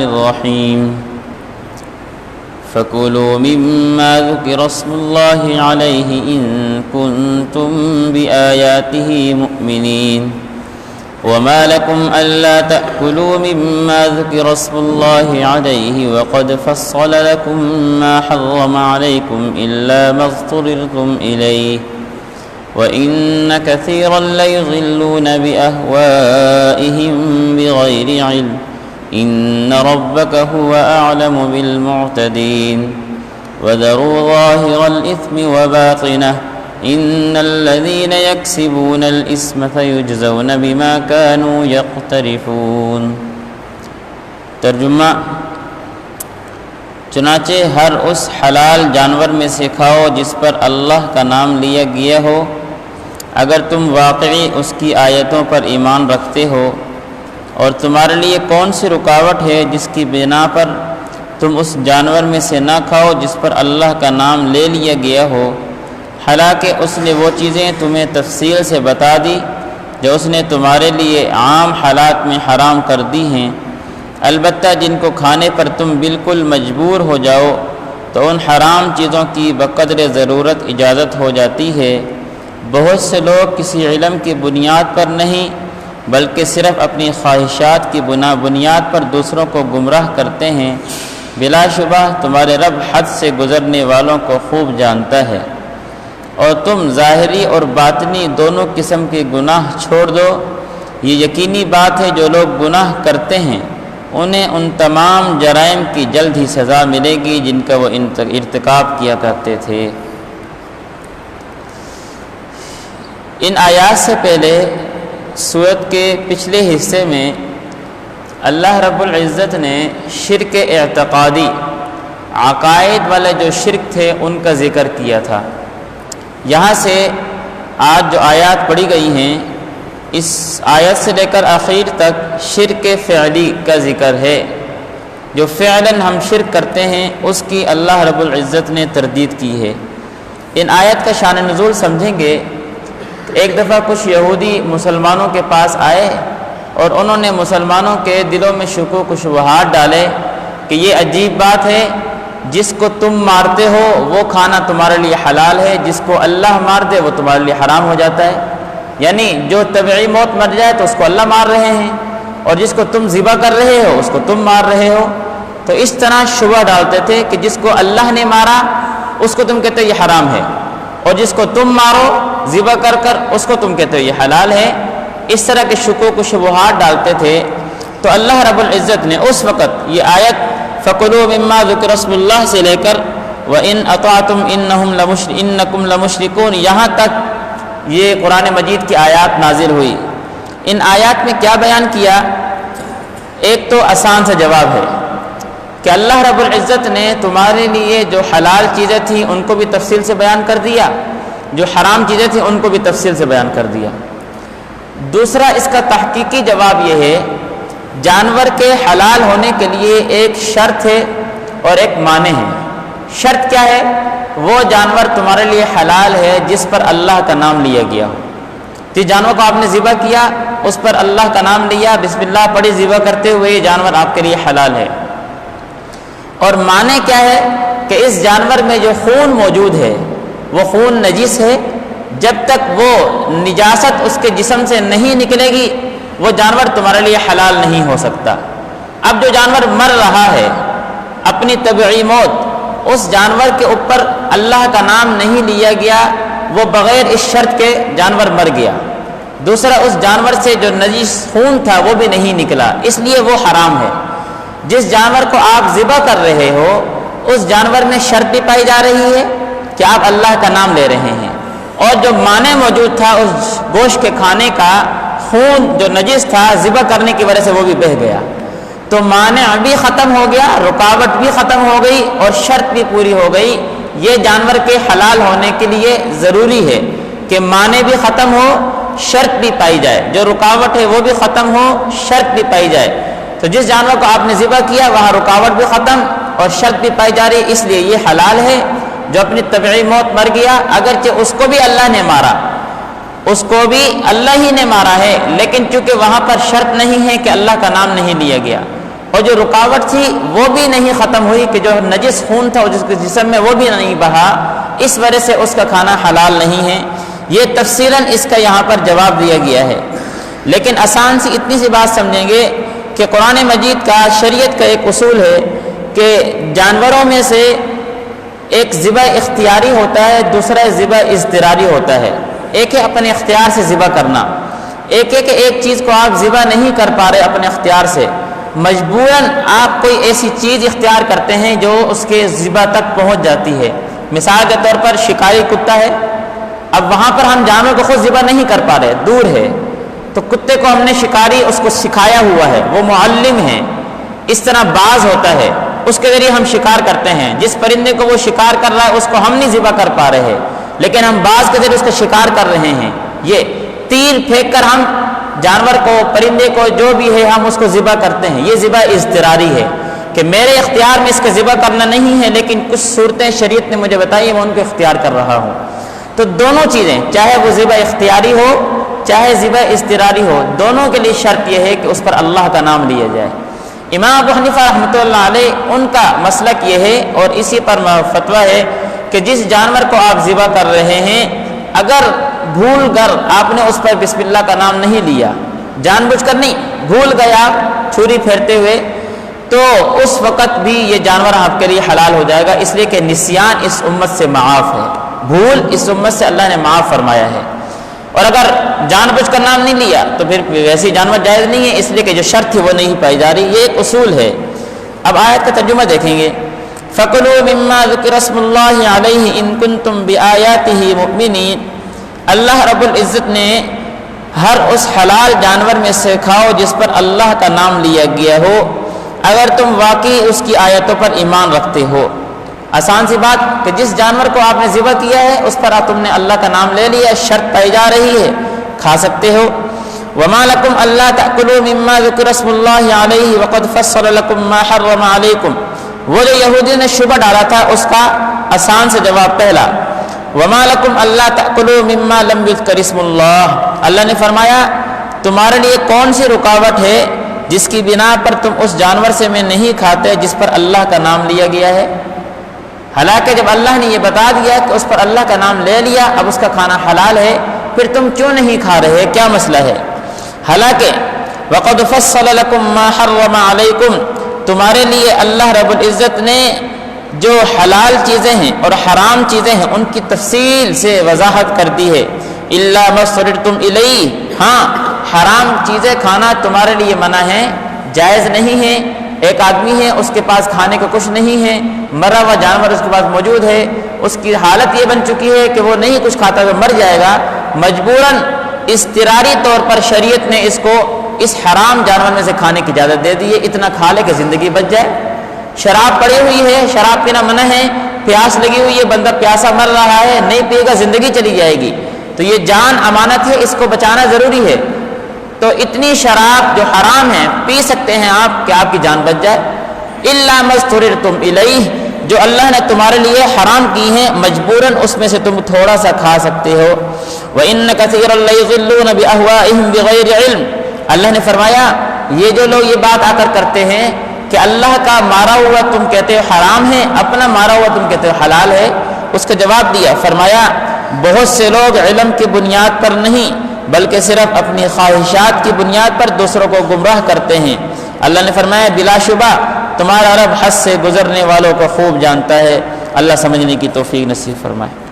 الرحيم فكلوا مما ذكر اسم الله عليه إن كنتم بآياته مؤمنين وما لكم ألا تأكلوا مما ذكر اسم الله عليه وقد فصل لكم ما حرم عليكم إلا ما اضطررتم إليه وإن كثيرا ليضلون بأهوائهم بغير علم إن ربك هو أعلم بالمعتدين وذروا ظاهر الإثم وباطنه إن الذين يكسبون الإثم فيجزون بما كانوا يقترفون۔ ترجمہ: چنانچہ ہر اس حلال جانور میں سے کھاؤ جس پر اللہ کا نام لیا گیا ہو، اگر تم واقعی اس کی آیتوں پر ایمان رکھتے ہو، اور تمہارے لیے کون سی رکاوٹ ہے جس کی بنا پر تم اس جانور میں سے نہ کھاؤ جس پر اللہ کا نام لے لیا گیا ہو، حالانکہ اس نے وہ چیزیں تمہیں تفصیل سے بتا دی جو اس نے تمہارے لیے عام حالات میں حرام کر دی ہیں، البتہ جن کو کھانے پر تم بالکل مجبور ہو جاؤ تو ان حرام چیزوں کی بقدر ضرورت اجازت ہو جاتی ہے۔ بہت سے لوگ کسی علم کی بنیاد پر نہیں بلکہ صرف اپنی خواہشات کی بنیاد پر دوسروں کو گمراہ کرتے ہیں۔ بلا شبہ تمہارے رب حد سے گزرنے والوں کو خوب جانتا ہے، اور تم ظاہری اور باطنی دونوں قسم کے گناہ چھوڑ دو۔ یہ یقینی بات ہے جو لوگ گناہ کرتے ہیں انہیں ان تمام جرائم کی جلد ہی سزا ملے گی جن کا وہ ارتکاب کیا کرتے تھے۔ ان آیات سے پہلے سورت کے پچھلے حصے میں اللہ رب العزت نے شرک اعتقادی، عقائد والے جو شرک تھے ان کا ذکر کیا تھا۔ یہاں سے آج جو آیات پڑھی گئی ہیں، اس آیت سے لے کر آخر تک شرک فعلی کا ذکر ہے۔ جو فعلاً ہم شرک کرتے ہیں اس کی اللہ رب العزت نے تردید کی ہے۔ ان آیت کا شان نزول سمجھیں گے۔ ایک دفعہ کچھ یہودی مسلمانوں کے پاس آئے اور انہوں نے مسلمانوں کے دلوں میں شکوک و شبہات ڈالے کہ یہ عجیب بات ہے، جس کو تم مارتے ہو وہ کھانا تمہارے لیے حلال ہے، جس کو اللہ مار دے وہ تمہارے لیے حرام ہو جاتا ہے۔ یعنی جو طبعی موت مر جائے تو اس کو اللہ مار رہے ہیں، اور جس کو تم ذبح کر رہے ہو اس کو تم مار رہے ہو۔ تو اس طرح شبہ ڈالتے تھے کہ جس کو اللہ نے مارا اس کو تم کہتے ہو یہ حرام ہے، اور جس کو تم مارو ذبح کر کر اس کو تم کہتے ہو یہ حلال ہے۔ اس طرح کے شکوک و شبہات ڈالتے تھے۔ تو اللہ رب العزت نے اس وقت یہ آیت فَكُلُوا مِمَّا ذُكِرَ اسْمُ اللَّهِ سے لے کر وَإِنْ أَطَعْتُمْ إِنَّكُمْ لَمُشْرِكُونَ یہاں تک یہ قرآن مجید کی آیات نازل ہوئی۔ ان آیات میں کیا بیان کیا؟ ایک تو آسان سا جواب ہے کہ اللہ رب العزت نے تمہارے لیے جو حلال چیزیں تھیں ان کو بھی تفصیل سے بیان کر دیا، جو حرام چیزیں تھیں ان کو بھی تفصیل سے بیان کر دیا۔ دوسرا اس کا تحقیقی جواب یہ ہے، جانور کے حلال ہونے کے لیے ایک شرط ہے اور ایک معنی ہے۔ شرط کیا ہے؟ وہ جانور تمہارے لیے حلال ہے جس پر اللہ کا نام لیا گیا ہو۔ جس جانور کو آپ نے ذبح کیا اس پر اللہ کا نام لیا، بسم اللہ پڑھی ذبح کرتے ہوئے یہ جانور آپ کے لیے حلال ہے۔ اور معنی کیا ہے کہ اس جانور میں جو خون موجود ہے وہ خون نجس ہے، جب تک وہ نجاست اس کے جسم سے نہیں نکلے گی وہ جانور تمہارے لیے حلال نہیں ہو سکتا۔ اب جو جانور مر رہا ہے اپنی طبعی موت، اس جانور کے اوپر اللہ کا نام نہیں لیا گیا، وہ بغیر اس شرط کے جانور مر گیا۔ دوسرا اس جانور سے جو نجس خون تھا وہ بھی نہیں نکلا، اس لیے وہ حرام ہے۔ جس جانور کو آپ ذبح کر رہے ہو اس جانور میں شرط بھی پائی جا رہی ہے کہ آپ اللہ کا نام لے رہے ہیں، اور جو معنی موجود تھا اس گوشت کے کھانے کا، خون جو نجس تھا ذبح کرنے کی وجہ سے وہ بھی بہہ گیا، تو مانع بھی ختم ہو گیا، رکاوٹ بھی ختم ہو گئی اور شرط بھی پوری ہو گئی۔ یہ جانور کے حلال ہونے کے لیے ضروری ہے کہ معنی بھی ختم ہو، شرط بھی پائی جائے، جو رکاوٹ ہے وہ بھی ختم ہو، شرط بھی پائی جائے۔ تو جس جانور کو آپ نے ذبح کیا وہاں رکاوٹ بھی ختم اور شرط بھی پائی جا رہی، اس لیے یہ حلال ہے۔ جو اپنی طبعی موت مر گیا، اگرچہ اس کو بھی اللہ نے مارا، اس کو بھی اللہ ہی نے مارا ہے، لیکن چونکہ وہاں پر شرط نہیں ہے کہ اللہ کا نام نہیں لیا گیا، اور جو رکاوٹ تھی وہ بھی نہیں ختم ہوئی کہ جو نجس خون تھا جس کے جسم میں وہ بھی نہیں بہا، اس وجہ سے اس کا کھانا حلال نہیں ہے۔ یہ تفصیلاً اس کا یہاں پر جواب دیا گیا ہے۔ لیکن آسان سی اتنی سی بات سمجھیں گے کہ قرآن مجید کا، شریعت کا ایک اصول ہے کہ جانوروں میں سے ایک ذبح اختیاری ہوتا ہے، دوسرا ذبح اضطراری ہوتا ہے۔ ایک ہے اپنے اختیار سے ذبح کرنا، ایک ہے کہ ایک چیز کو آپ ذبح نہیں کر پا رہے اپنے اختیار سے، مجبوراً آپ کوئی ایسی چیز اختیار کرتے ہیں جو اس کے ذبح تک پہنچ جاتی ہے۔ مثال کے طور پر شکاری کتا ہے، اب وہاں پر ہم جانور کو خود ذبح نہیں کر پا رہے، دور ہے، تو کتے کو ہم نے شکاری اس کو سکھایا ہوا ہے، وہ معلم ہے۔ اس طرح باز ہوتا ہے، اس کے ذریعے ہم شکار کرتے ہیں، جس پرندے کو وہ شکار کر رہا ہے اس کو ہم نہیں ذبح کر پا رہے ہیں، لیکن ہم باز کے ذریعے اس کا شکار کر رہے ہیں۔ یہ تیر پھینک کر ہم جانور کو، پرندے کو، جو بھی ہے ہم اس کو ذبح کرتے ہیں۔ یہ ذبح اضطراری ہے کہ میرے اختیار میں اس کا ذبح کرنا نہیں ہے، لیکن کچھ صورتیں شریعت نے مجھے بتائی میں ان کو اختیار کر رہا ہوں۔ تو دونوں چیزیں، چاہے وہ ذبح اختیاری ہو چاہے ذبح اضطراری ہو، دونوں کے لیے شرط یہ ہے کہ اس پر اللہ کا نام لیا جائے۔ امام ابو حنیفہ رحمۃ اللہ علیہ ان کا مسلک یہ ہے اور اسی پر فتویٰ ہے کہ جس جانور کو آپ ذبح کر رہے ہیں، اگر بھول کر آپ نے اس پر بسم اللہ کا نام نہیں لیا، جان بوجھ کر نہیں، بھول گیا چھری پھیرتے ہوئے، تو اس وقت بھی یہ جانور آپ کے لیے حلال ہو جائے گا، اس لیے کہ نسیان اس امت سے معاف ہے، بھول اس امت سے اللہ نے معاف فرمایا ہے۔ اور اگر جان بوجھ کر نام نہیں لیا تو پھر ویسی جانور جائز نہیں ہے، اس لیے کہ جو شرط تھی وہ نہیں پائی جا رہی، یہ ایک اصول ہے۔ اب آیت کا ترجمہ دیکھیں گے، فَكُلُوا مِمَّا ذُكِرَ اسْمُ اللَّهِ عَلَيْهِ إِن كُنتُمْ بِآيَاتِهِ مُؤْمِنِينَ۔ اللہ رب العزت نے ہر اس حلال جانور میں سے کھاؤ جس پر اللہ کا نام لیا گیا ہو، اگر تم واقعی اس کی آیتوں پر ایمان رکھتے ہو۔ آسان سی بات کہ جس جانور کو آپ نے ذبح کیا ہے اس پر تم نے اللہ کا نام لے لیا، شرط پائی جا رہی ہے، کھا سکتے ہو۔ وَمَا لَكُمْ أَلَّا تَأْكُلُوا مِمَّا ذُكِرَ اسْمُ اللَّهِ عَلَيْهِ وَقَدْ فَصَّلَ لَكُمْ مَا حَرَّمَ عَلَيْكُمْ۔ وہ جو یہودی نے شبہ ڈالا تھا اس کا آسان سے جواب پہلا، وَمَا لَكُمْ أَلَّا تَأْكُلُوا مِمَّا لَمْ يُذْكَرِ اسْمُ اللَّهِ۔ اللہ نے فرمایا تمہارے لیے کون سی رکاوٹ ہے جس کی بنا پر تم اس جانور سے میں نہیں کھاتے جس پر اللہ کا نام لیا گیا ہے؟ حالانکہ جب اللہ نے یہ بتا دیا کہ اس پر اللہ کا نام لے لیا، اب اس کا کھانا حلال ہے، پھر تم کیوں نہیں کھا رہے؟ کیا مسئلہ ہے؟ حالانکہ وَقَدْ فَصَّلَ لَكُمْ مَا حَرَّمَ عَلَيْكُمْ، تمہارے لیے اللہ رب العزت نے جو حلال چیزیں ہیں اور حرام چیزیں ہیں ان کی تفصیل سے وضاحت کر دی ہے۔ إِلَّا مَا اضْطُرِرْتُمْ إِلَيْهِ، ہاں حرام چیزیں کھانا تمہارے لیے منع ہے، جائز نہیں ہے۔ ایک آدمی ہے، اس کے پاس کھانے کو کچھ نہیں ہے، مرا ہوا جانور اس کے پاس موجود ہے، اس کی حالت یہ بن چکی ہے کہ وہ نہیں کچھ کھاتا تو مر جائے گا، مجبوراً اضطراری طور پر شریعت نے اس کو اس حرام جانور میں سے کھانے کی اجازت دے دی ہے، اتنا کھا لے کہ زندگی بچ جائے۔ شراب پڑی ہوئی ہے، شراب پینا منع ہے، پیاس لگی ہوئی ہے، بندہ پیاسا مر رہا ہے، نہیں پیے گا زندگی چلی جائے گی، تو یہ جان امانت ہے، اس کو بچانا ضروری ہے۔ تو اتنی شراب جو حرام ہے پی سکتے ہیں آپ کہ آپ کی جان بچ جائے۔ إِلَّا مَا اضْطُرِرْتُمْ إِلَيْهِ، جو اللہ نے تمہارے لیے حرام کی ہیں مجبوراً اس میں سے تم تھوڑا سا کھا سکتے ہو۔ وَإِنَّ كَثِيرًا لَيُضِلُّونَ بِأَهْوَائِهِمْ بِغَيْرِ عِلْمٍ، اللہ نے فرمایا یہ جو لوگ یہ بات آ کر کرتے ہیں کہ اللہ کا مارا ہوا تم کہتے ہو حرام ہے، اپنا مارا ہوا تم کہتے ہو حلال ہے، اس کا جواب دیا، فرمایا بہت سے لوگ علم کی بنیاد پر نہیں بلکہ صرف اپنی خواہشات کی بنیاد پر دوسروں کو گمراہ کرتے ہیں۔ اللہ نے فرمایا بلا شبہ تمہارا رب حد سے گزرنے والوں کو خوب جانتا ہے۔ اللہ سمجھنے کی توفیق نصیب فرمائے۔